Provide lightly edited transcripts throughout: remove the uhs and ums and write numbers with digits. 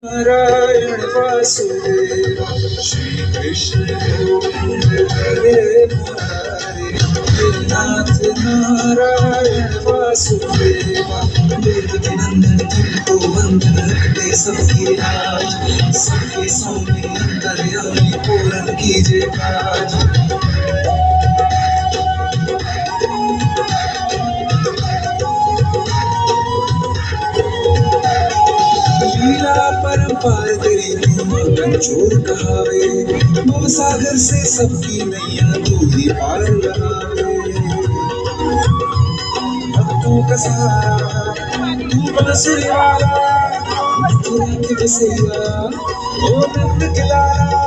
नारायण वासुदेव श्री कृष्ण गोविंद हरे मुरारे हे नाथ नारायण वासुदेव देवकी नंदन तुमको वंदन करते सबके राज सबके स्वामी अंतर्यामी पूर्ण कीजिए काज। लीला परम्पार तेरी महिमा कंचोर कहावे भव सागर से सबकी नैया तू ही पार लगावे। भक्तों का सहारा तू बांसुरी वाला मथुरा के बसेरा ओ नंद के लाला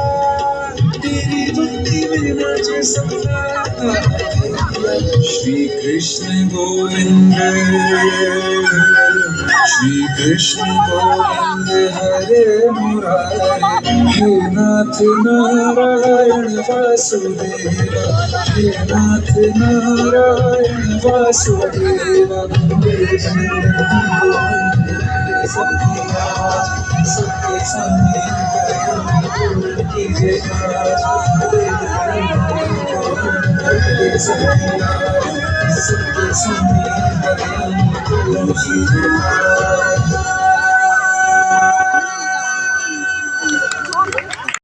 तेरी भक्ति में नाचे सबका श्री कृष्ण गोविंद श्री कृष्ण गोविंद हरे मुरारे हे नाथ नारायण वासुदेव हे नाथ नारायण वासुदेव सबके राज सबके स्वामी पूर्ण कीजिए सबके स्वामी पूर्ण कीजिए।